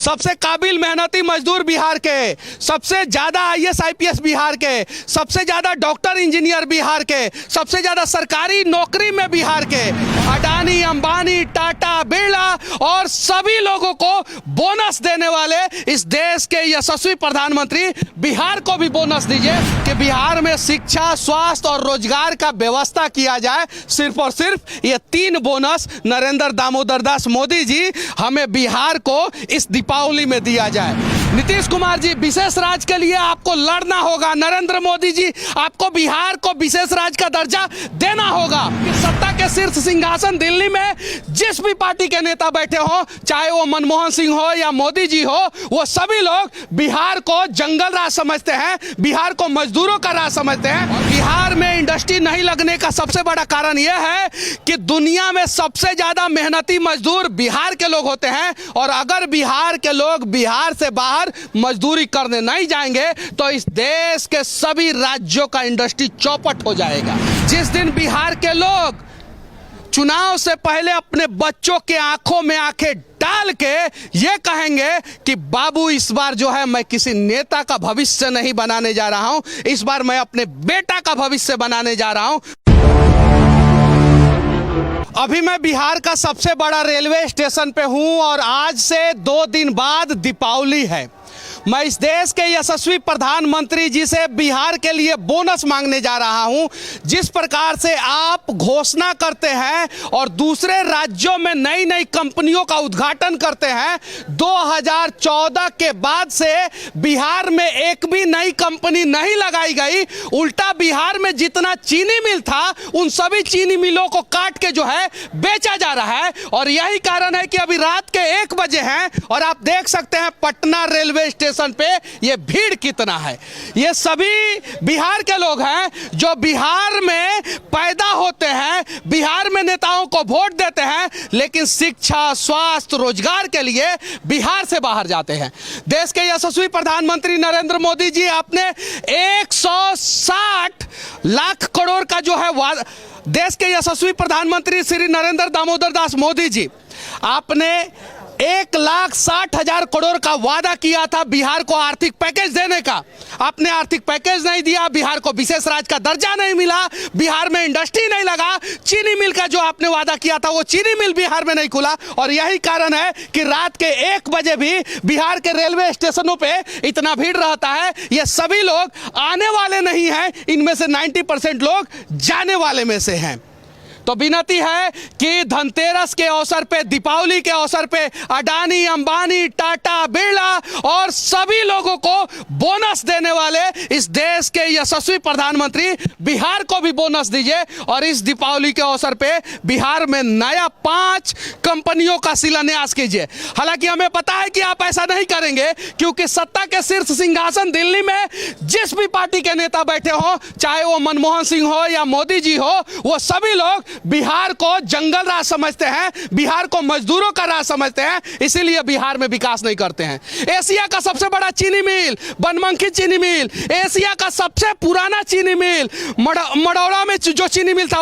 सबसे काबिल मेहनती मजदूर बिहार के, सबसे ज़्यादा आईएएस आईपीएस बिहार के, सबसे ज़्यादा डॉक्टर इंजीनियर बिहार के, सबसे ज़्यादा सरकारी नौकरी में बिहार के, अडानी अंबानी टाटा बिरला और सभी लोगों को बोनस देने वाले इस देश के यशस्वी प्रधानमंत्री बिहार को भी बोनस दीजिए कि बिहार में शिक्षा, स्वास्थ्य और रोजगार का व्यवस्था किया जाए। सिर्फ और सिर्फ ये 3 बोनस नरेंद्र दामोदर दास मोदी जी हमें बिहार को इस दीपावली में दिया जाए। नीतीश कुमार जी, विशेष राज्य के लिए आपको लड़ना होगा। नरेंद्र मोदी जी, आपको बिहार को विशेष राज्य का दर्जा देना होगा। सत्ता के शीर्ष सिंहासन दिल्ली में जिस भी पार्टी के नेता बैठे हो, चाहे वो मनमोहन सिंह हो या मोदी जी हो, वो सभी लोग बिहार को जंगल राज समझते हैं, बिहार को मजदूरों का राज समझते हैं। बिहार में इंडस्ट्री नहीं लगने का सबसे बड़ा कारण यह है कि दुनिया में सबसे ज्यादा मेहनती मजदूर बिहार के लोग होते हैं, और अगर बिहार के लोग बिहार से बाहर मजदूरी करने नहीं जाएंगे तो इस देश के सभी राज्यों का इंडस्ट्री चौपट हो जाएगा। जिस दिन बिहार के लोग चुनाव से पहले अपने बच्चों के आंखों में आंखें डाल के ये कहेंगे कि बाबू, इस बार जो है मैं किसी नेता का भविष्य नहीं बनाने जा रहा हूं, इस बार मैं अपने बेटा का भविष्य बनाने जा रहा हूं। अभी मैं बिहार का सबसे बड़ा रेलवे स्टेशन पे हूं और आज से 2 दिन बाद दीपावली है। मैं इस देश के यशस्वी प्रधानमंत्री जी से बिहार के लिए बोनस मांगने जा रहा हूं। जिस प्रकार से आप घोषणा करते हैं और दूसरे राज्यों में नई नई कंपनियों का उद्घाटन करते हैं, 2014 के बाद से बिहार में एक भी नई कंपनी नहीं लगाई गई। उल्टा बिहार में जितना चीनी मिल था उन सभी चीनी मिलों को काट के जो है बेचा जा रहा है। और यही कारण है कि अभी रात के 1 बजे हैं और आप देख सकते हैं पटना रेलवे स्टेशन पे ये भीड़ कितना है। ये सभी बिहार के लोग हैं जो बिहार में पैदा होते हैं, बिहार में नेताओं को वोट देते हैं, लेकिन शिक्षा, स्वास्थ्य, रोजगार के लिए बिहार से बाहर जाते हैं। देश के यशस्वी प्रधानमंत्री नरेंद्र मोदी जी, आपने 160 लाख करोड़ का जो है देश के यशस्वी प्रधानमंत्री श्री नरेंद्र दामोदर दास मोदी जी, आपने 1,60,000 करोड़ का वादा किया था बिहार को आर्थिक पैकेज देने का। आपने आर्थिक पैकेज नहीं दिया, बिहार को विशेष राज्य का दर्जा नहीं मिला, बिहार में इंडस्ट्री नहीं लगा, चीनी मिल का जो आपने वादा किया था वो चीनी मिल बिहार में नहीं खुला। और यही कारण है कि रात के 1 बजे भी बिहार के रेलवे स्टेशनों पे इतना भीड़ रहता है। ये सभी लोग आने वाले नहीं हैं, इनमें से 90% लोग जाने वाले में से हैं। तो विनती है कि धनतेरस के अवसर पे, दीपावली के अवसर पे अडानी अंबानी टाटा बिरला और सभी लोगों को बोनस देने वाले इस देश के यशस्वी प्रधानमंत्री बिहार को भी बोनस दीजिए। और इस दीपावली के अवसर पे बिहार में नया 5 कंपनियों का शिलान्यास कीजिए। हालांकि हमें पता है कि आप ऐसा नहीं करेंगे, क्योंकि सत्ता के शीर्ष सिंहासन दिल्ली में जिस भी पार्टी के नेता बैठे हो, चाहे वो मनमोहन सिंह हो या मोदी जी हो, वो सभी लोग बिहार को जंगल राज समझते हैं, बिहार को मजदूरों का राज समझते हैं, इसीलिए बिहार में विकास नहीं करते हैं। एशिया का सबसे बड़ा चीनी मिल बनमनखी चीनी मिल, एशिया का सबसे पुराना चीनी मिल मड़ौरा में जो चीनी मिल था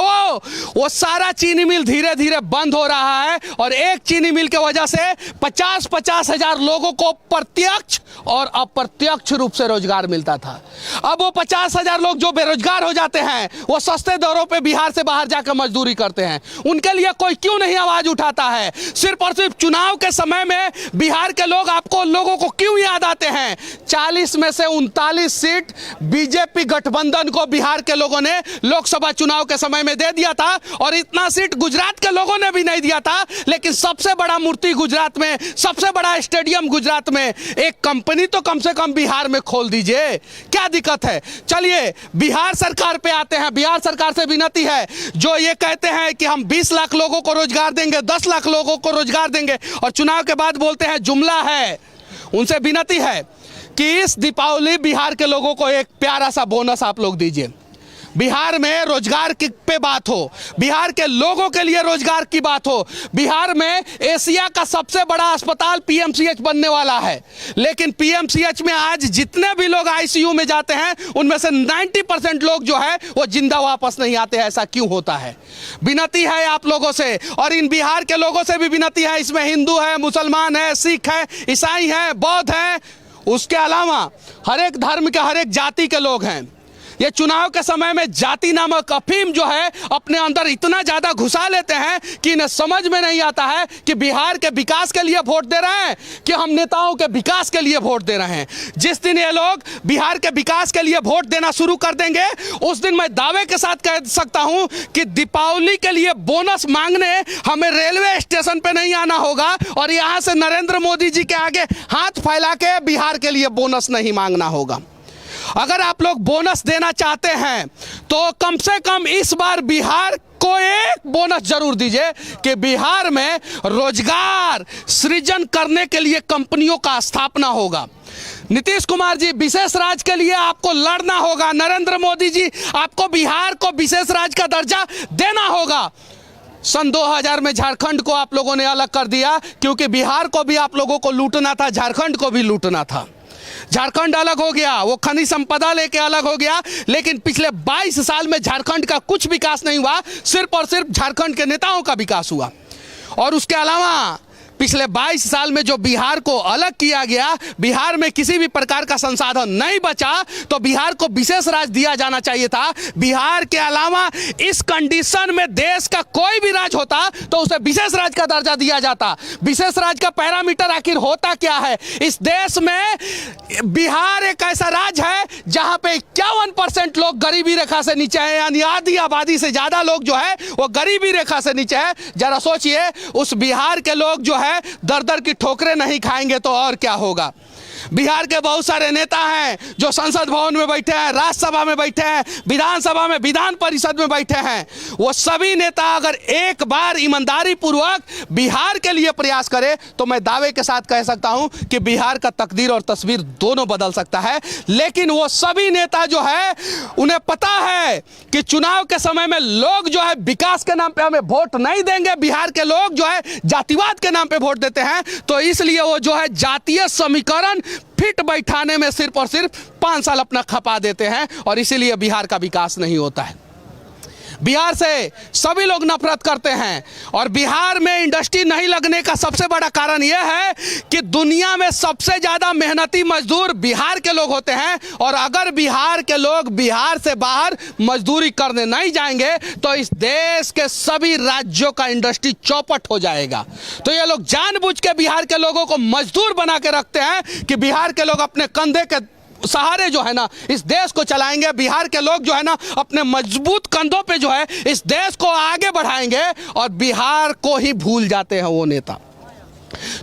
वो सारा चीनी मिल धीरे धीरे बंद हो रहा है। और एक चीनी मिल की वजह से 50-50 हजार लोगों को प्रत्यक्ष और अप्रत्यक्ष रूप से रोजगार मिलता था। अब वो 50 हजार लोग जो बेरोजगार हो जाते हैं, वो सस्ते दरों पे बिहार से बाहर जाकर मजदूरी करते हैं। उनके लिए कोई क्यों नहीं आवाज उठाता है? सिर्फ और सिर्फ चुनाव के समय में बिहार के लोग आपको लोगों को क्यों याद आते हैं? 40 में से 39 सीट बीजेपी गठबंधन को बिहार के लोगों ने लोकसभा चुनाव के समय में दे दिया था, और इतना सीट गुजरात के लोगों ने भी नहीं दिया था। लेकिन सबसे बड़ा मूर्ति गुजरात में, सबसे बड़ा स्टेडियम गुजरात में, एक कंपनी तो कम से कम बिहार में खोल दीजिए। क्या दिक्कत है? चलिए बिहार सरकार पे आते हैं। बिहार सरकार से विनती है, जो ये कहते हैं कि हम 20 लाख लोगों को रोजगार देंगे, 10 लाख लोगों को रोजगार देंगे, और चुनाव के बाद बोलते हैं जुमला है, उनसे विनती है कि इस दीपावली बिहार के लोगों को एक प्यारा सा बोनस आप लोग दीजिए। बिहार में रोजगार की पे बात हो, बिहार के लोगों के लिए रोजगार की बात हो, बिहार में एशिया का सबसे बड़ा अस्पताल पीएमसीएच बनने वाला है, लेकिन पीएमसीएच में आज जितने भी लोग आईसीयू में जाते हैं उनमें से 90% लोग जो है वो जिंदा वापस नहीं आते। ऐसा क्यों होता है? विनती है आप लोगों से, और इन बिहार के लोगों से भी विनती है, इसमें हिंदू है, मुसलमान है, सिख है, ईसाई है, बौद्ध है, उसके अलावा हर एक धर्म के, हर एक जाति के लोग हैं। ये चुनाव के समय में जाति नामक अफीम जो है अपने अंदर इतना ज्यादा घुसा लेते हैं कि इन्हें समझ में नहीं आता है कि बिहार के विकास के लिए वोट दे रहे हैं कि हम नेताओं के विकास के लिए वोट दे रहे हैं। जिस दिन ये लोग बिहार के विकास के लिए वोट देना शुरू कर देंगे उस दिन मैं दावे के साथ कह सकता हूं कि दीपावली के लिए बोनस मांगने हमें रेलवे स्टेशन पे नहीं आना होगा और यहां से नरेंद्र मोदी जी के आगे हाथ फैला के बिहार के लिए बोनस नहीं मांगना होगा। अगर आप लोग बोनस देना चाहते हैं तो कम से कम इस बार बिहार को एक बोनस जरूर dीजिए कि बिहार में रोजगार सृजन करने के लिए कंपनियों का स्थापना होगा। नीतीश कुमार जी, विशेष राज्य के लिए आपको लड़ना होगा। नरेंद्र मोदी जी, आपको बिहार को विशेष राज्य का दर्जा देना होगा। सन 2000 में झारखंड को आप लोगों ने अलग कर दिया क्योंकि बिहार को भी आप लोगों को लूटना था, झारखंड को भी लूटना था। झारखंड अलग हो गया, वो खनिज संपदा लेके अलग हो गया, लेकिन पिछले 22 साल में झारखंड का कुछ विकास नहीं हुआ, सिर्फ और सिर्फ झारखंड के नेताओं का विकास हुआ। और उसके अलावा पिछले 22 साल में जो बिहार को अलग किया गया, बिहार में किसी भी प्रकार का संसाधन नहीं बचा, तो बिहार को विशेष राज्य दिया जाना चाहिए था। बिहार के अलावा इस कंडीशन में देश का कोई भी राज्य होता तो उसे विशेष राज्य का दर्जा दिया जाता। विशेष राज्य का पैरामीटर आखिर होता क्या है? इस देश में बिहार एक ऐसा राज्य है जहां पे 51% लोग गरीबी रेखा से नीचे है, यानी आधी आबादी से ज्यादा लोग जो है वो गरीबी रेखा से नीचे है। जरा सोचिए, उस बिहार के लोग जो है दर दर की ठोकरें नहीं खाएंगे तो और क्या होगा। बिहार के बहुत सारे नेता हैं जो संसद भवन में बैठे हैं, राज्यसभा में बैठे हैं, विधानसभा में, विधान परिषद में बैठे हैं। वो सभी नेता अगर एक बार ईमानदारी पूर्वक बिहार के लिए प्रयास करे तो मैं दावे के साथ कह सकता हूं कि बिहार का तकदीर और तस्वीर दोनों बदल सकता है। लेकिन वो सभी नेता जो है उन्हें पता है कि चुनाव के समय में लोग जो है विकास के नाम पे हमें वोट नहीं देंगे, बिहार के लोग जो है जातिवाद के नाम पे वोट देते हैं, तो इसलिए वो जो है जातीय समीकरण फिट बैठाने में सिर्फ और सिर्फ 5 साल अपना खपा देते हैं और इसीलिए बिहार का विकास नहीं होता है। बिहार से सभी लोग नफरत करते हैं और बिहार में इंडस्ट्री नहीं लगने का सबसे बड़ा कारण यह है कि दुनिया में सबसे ज्यादा मेहनती मजदूर बिहार के लोग होते हैं और अगर बिहार के लोग बिहार से बाहर मजदूरी करने नहीं जाएंगे तो इस देश के सभी राज्यों का इंडस्ट्री चौपट हो जाएगा। तो ये लोग जानबूझ के बिहार के लोगों को मजदूर बना के रखते हैं कि बिहार के लोग अपने कंधे के सहारे जो है ना इस देश को चलाएंगे, बिहार के लोग जो है ना अपने मजबूत कंधों पे जो है इस देश को आगे बढ़ाएंगे और बिहार को ही भूल जाते हैं वो नेता।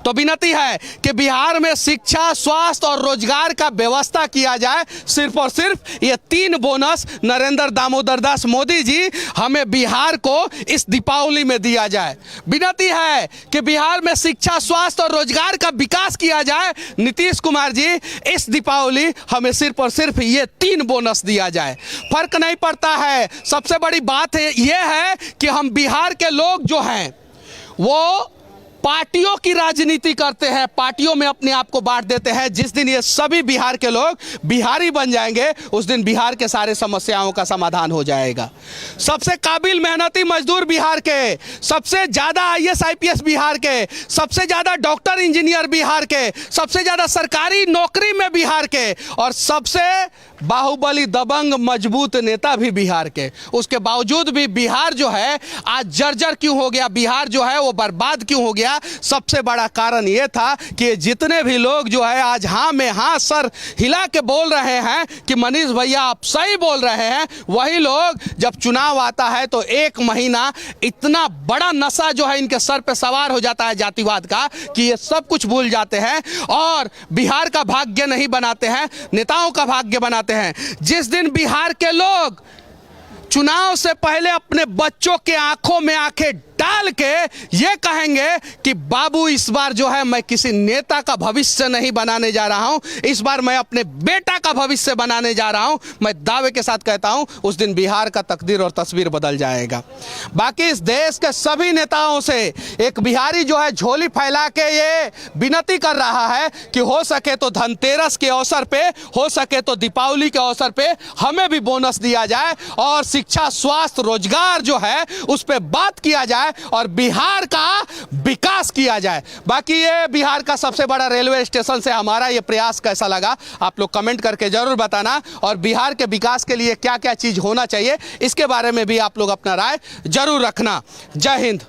तो विनती है कि बिहार में शिक्षा, स्वास्थ्य और रोजगार का व्यवस्था किया जाए। सिर्फ और सिर्फ ये 3 बोनस नरेंद्र दामोदर दास मोदी जी हमें बिहार को इस दीपावली में दिया जाए। विनती है कि बिहार में शिक्षा, स्वास्थ्य और रोजगार का विकास किया जाए। नीतीश कुमार जी, इस दीपावली हमें सिर्फ और सिर्फ ये 3 बोनस दिया जाए। फर्क नहीं पड़ता है। सबसे बड़ी बात है यह है कि हम बिहार के लोग जो हैं वो पार्टियों की राजनीति करते हैं, पार्टियों में अपने आप को बांट देते हैं। जिस दिन ये सभी बिहार के लोग बिहारी बन जाएंगे उस दिन बिहार के सारे समस्याओं का समाधान हो जाएगा। सबसे काबिल मेहनती मजदूर बिहार के, सबसे ज्यादा आईएएस आईपीएस बिहार के, सबसे ज्यादा डॉक्टर इंजीनियर बिहार के, सबसे ज्यादा सरकारी नौकरी में बिहार के और सबसे बाहुबली दबंग मजबूत नेता भी बिहार के। उसके बावजूद भी बिहार जो है आज जर्जर क्यों हो गया, बिहार जो है वो बर्बाद क्यों हो गया? सबसे बड़ा कारण यह था कि जितने भी लोग जो है आज हाँ में हाँ सर हिला के बोल रहे हैं कि मनीष भैया आप सही बोल रहे हैं, वही लोग जब चुनाव आता है तो 1 महीना इतना बड़ा नशा जो है इनके सर पे सवार हो जाता है जातिवाद का कि ये सब कुछ भूल जाते हैं और बिहार का भाग्य नहीं बनाते हैं, नेताओं का भाग्य बनाते हैं। जिस दिन बिहार के लोग चुनाव से पहले अपने बच्चों के आंखों में आंखें टाल के ये कहेंगे कि बाबू इस बार जो है मैं किसी नेता का भविष्य नहीं बनाने जा रहा हूं, इस बार मैं अपने बेटा का भविष्य बनाने जा रहा हूं, मैं दावे के साथ कहता हूं उस दिन बिहार का तकदीर और तस्वीर बदल जाएगा। बाकी इस देश के सभी नेताओं से एक बिहारी जो है झोली फैला के ये विनती कर रहा है कि हो सके तो धनतेरस के अवसर पे, हो सके तो दीपावली के अवसर पे हमें भी बोनस दिया जाए और शिक्षा, स्वास्थ्य, रोजगार जो है उस पे बात किया जाए और बिहार का विकास किया जाए। बाकी ये बिहार का सबसे बड़ा रेलवे स्टेशन से हमारा ये प्रयास कैसा लगा आप लोग कमेंट करके जरूर बताना, और बिहार के विकास के लिए क्या क्या चीज होना चाहिए इसके बारे में भी आप लोग अपना राय जरूर रखना। जय हिंद।